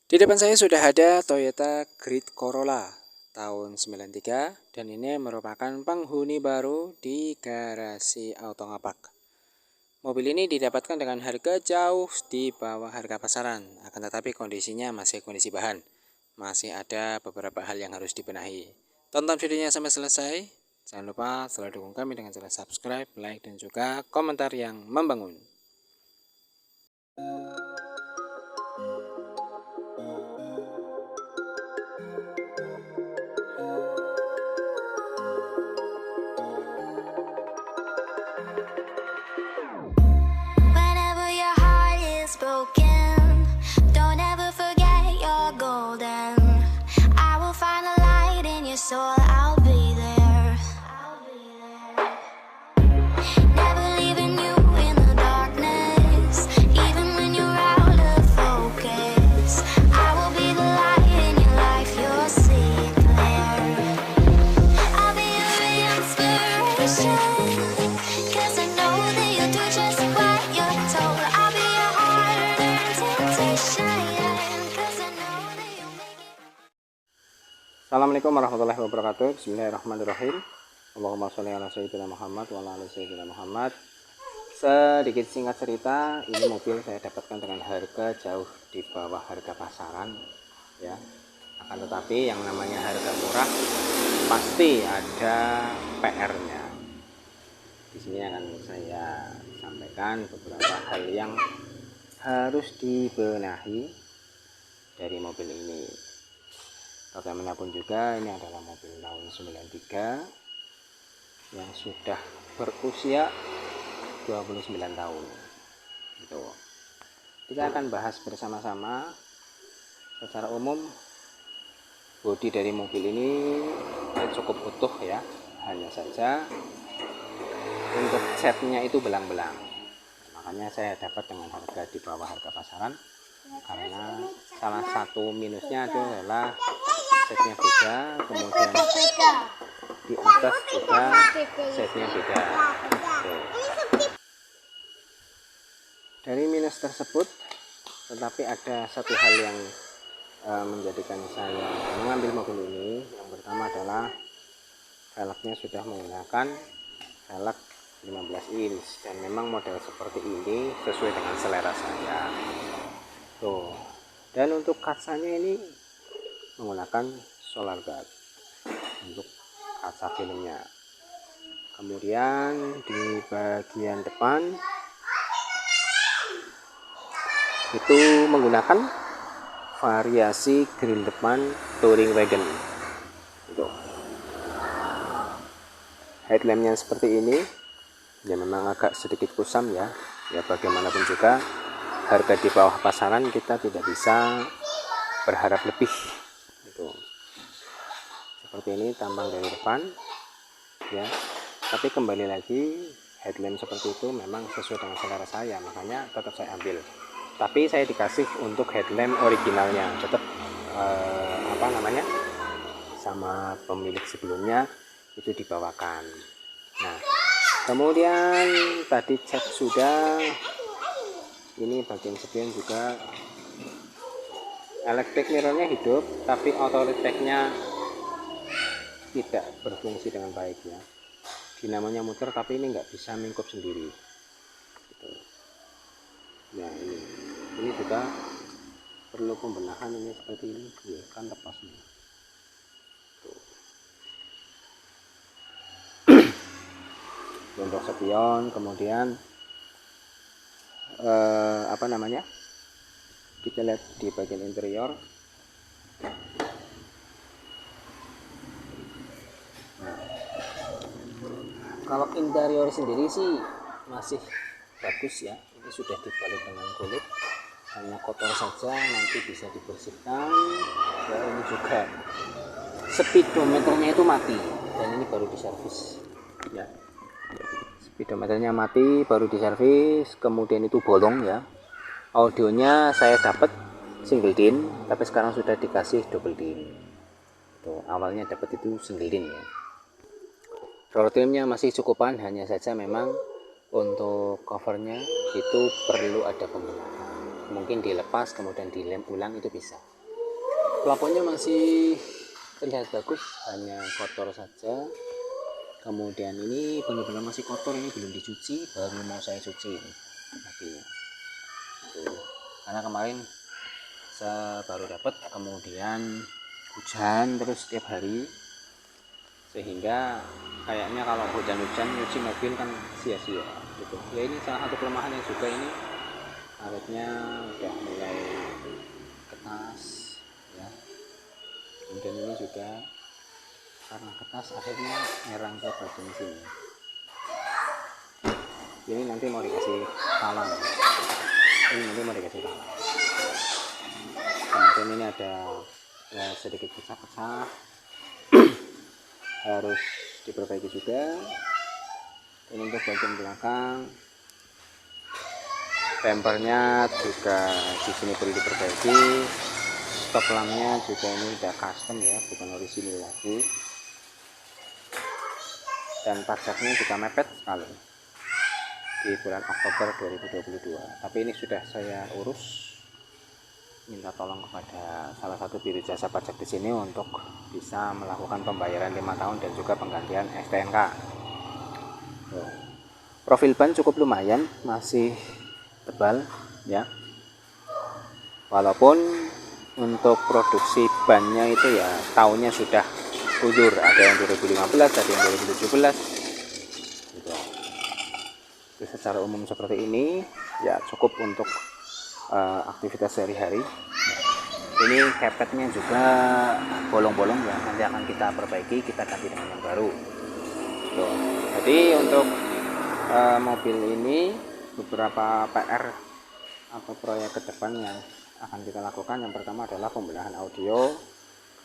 Di depan saya sudah ada Toyota Grid Corolla tahun 93 dan ini merupakan penghuni baru di garasi Auto Ngapak. Mobil ini didapatkan dengan harga jauh di bawah harga pasaran, akan tetapi kondisinya masih kondisi bahan. Masih ada beberapa hal yang harus dibenahi. Tonton videonya sampai selesai. Jangan lupa selalu dukung kami dengan cara subscribe, like, dan juga komentar yang membangun. Whenever your heart is broken, don't ever forget you're golden. I will find a light in your soul, I'll be there. Never leaving you in the darkness, even when you're out of focus. I will be the light in your life, you'll see it clear. I'll be your inspiration, 'cause I know that you'll do just what you're told. I'll be your hard-earned temptation, 'cause I know that you'll make it. Assalamualaikum warahmatullahi wabarakatuh. Bismillahirrahmanirrahim. Allahumma sholli ala sayyidina Muhammad wa ala ali sayyidina Muhammad. Sedikit singkat cerita, ini mobil saya dapatkan dengan harga jauh di bawah harga pasaran ya. Akan tetapi yang namanya harga murah pasti ada PR-nya. Di sini akan saya sampaikan beberapa hal yang harus dibenahi dari mobil ini. Bagaimanapun juga ini adalah mobil tahun 93 yang sudah berusia 29 tahun. Gitu. Kita akan bahas bersama-sama secara umum bodi dari mobil ini cukup utuh ya. Hanya saja untuk catnya itu belang-belang. Makanya saya dapat dengan harga di bawah harga pasaran karena salah satu minusnya itu adalah setnya beda, kemudian di atas juga setnya beda. Tuh. Dari minus tersebut, tetapi ada satu hal yang menjadikan saya mengambil mobil ini. Yang pertama adalah velgnya sudah menggunakan velg 15 inch dan memang model seperti ini sesuai dengan selera saya. Tuh. Dan untuk kacanya ini menggunakan solar guard untuk kaca filmnya. Kemudian di bagian depan itu menggunakan variasi grill depan touring wagon. Untuk headlampnya seperti ini, ya memang agak sedikit kusam ya. Ya bagaimanapun juga harga di bawah pasaran kita tidak bisa berharap lebih. Itu seperti ini tampang dari depan ya. Tapi kembali lagi headlamp seperti itu memang sesuai dengan selera saya, makanya tetap saya ambil. Tapi saya dikasih untuk headlamp originalnya tetap sama pemilik sebelumnya itu dibawakan. Nah kemudian tadi cat sudah, ini bagian spion juga electric mirrornya hidup, tapi auto retake-nya tidak berfungsi dengan baik ya. Dinamonya muter tapi ini nggak bisa mingkup sendiri gitu. Nah ini juga perlu pembenahan, ini seperti ini ya, kan lepas nih. Untuk spion, kemudian kita lihat di bagian interior. Kalau interior sendiri sih masih bagus ya, ini sudah dibalut dengan kulit, hanya kotor saja, nanti bisa dibersihkan ya. Ini juga speedometernya itu mati dan ini baru diservis ya. Speedometernya mati baru diservis, kemudian itu bolong ya. Audionya saya dapat single din, tapi sekarang sudah dikasih double din. Tuh, awalnya dapat itu single din ya. Roll trimnya masih cukupan, hanya saja memang untuk covernya itu perlu ada pembenahan. Mungkin dilepas kemudian dilem ulang itu bisa. Plafonnya masih terlihat bagus, hanya kotor saja. Kemudian ini benar-benar masih kotor, ini belum dicuci, baru mau saya cuci ini mobilnya. Karena kemarin saya baru dapat, kemudian hujan terus setiap hari, sehingga kayaknya kalau hujan-hujan nyuci mobil kan sia-sia gitu. Ya ini salah satu kelemahannya juga, ini karetnya udah mulai ketas ya. Kemudian ini juga karena ketas akhirnya nyerang ke bagian sini. Ini nanti mau dikasih talang. Kemudian ini ada ya, sedikit pecah-pecah harus diperbaiki juga. Ini untuk bagian belakang, bempernya juga di sini perlu diperbaiki. Stop lampnya juga ini udah custom ya, bukan orisinil lagi. Dan pajaknya juga mepet sekali di bulan Oktober 2022. Tapi ini sudah saya urus, minta tolong kepada salah satu biro jasa pajak di sini untuk bisa melakukan pembayaran 5 tahun dan juga penggantian STNK. Profil ban cukup lumayan, masih tebal ya. Walaupun untuk produksi bannya itu ya tahunnya sudah mundur, ada yang 2015, ada yang 2017 gitu. Jadi secara umum seperti ini ya, cukup untuk aktivitas sehari-hari. Ini kepetnya juga bolong-bolong ya, nanti akan kita perbaiki, kita ganti dengan yang baru. Tuh. Jadi untuk mobil ini beberapa PR atau proyek ke depan yang akan kita lakukan. Yang pertama adalah pembenahan audio,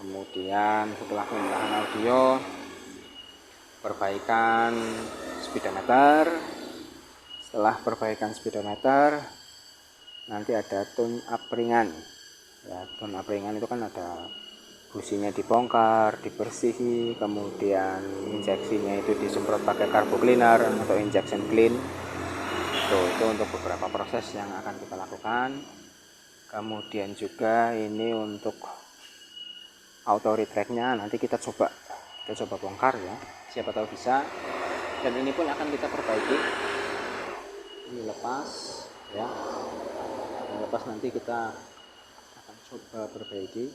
kemudian setelah pembenahan audio, perbaikan speedometer. Setelah perbaikan speedometer, nanti ada tune up ringan ya. Tune up ringan itu kan ada businya dibongkar, dibersihi, kemudian injeksinya itu disemprot pakai carbo cleaner atau injection clean. Itu untuk beberapa proses yang akan kita lakukan. Kemudian juga ini untuk auto retract-nya nanti kita coba bongkar ya, siapa tahu bisa. Dan ini pun akan kita perbaiki. Ini lepas ya, lepas nanti kita akan coba perbaiki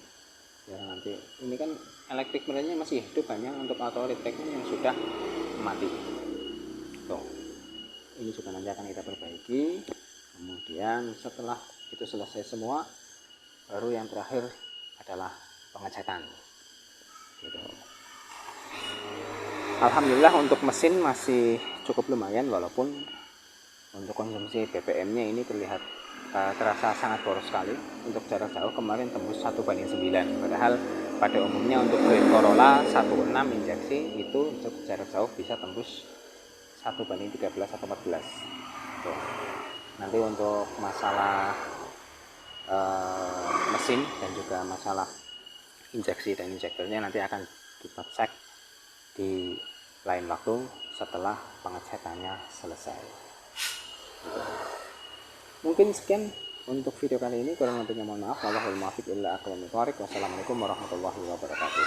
ya. Nanti ini kan elektrik mesinnya masih hidup, hanya untuk auto retract-nya yang sudah mati. Tuh, ini juga nanti akan kita perbaiki. Kemudian setelah itu selesai semua, baru yang terakhir adalah pengecekan gitu. Alhamdulillah untuk mesin masih cukup lumayan, walaupun untuk konsumsi BBM-nya ini terasa sangat boros sekali. Untuk jarak jauh kemarin tembus 1:9, padahal pada umumnya untuk Grand Corolla 1.6 injeksi itu untuk jarak jauh bisa tembus 1:13 atau 14. Tuh. Nanti untuk masalah mesin dan juga masalah injeksi dan injektornya nanti akan kita cek di lain waktu setelah pengecekannya selesai. Gitu. Mungkin sekian untuk video kali ini, kurang lebihnya mohon maaf. Wallahul muwaffiq ila aqwamit thoriq. Wassalamualaikum warahmatullahi wabarakatuh.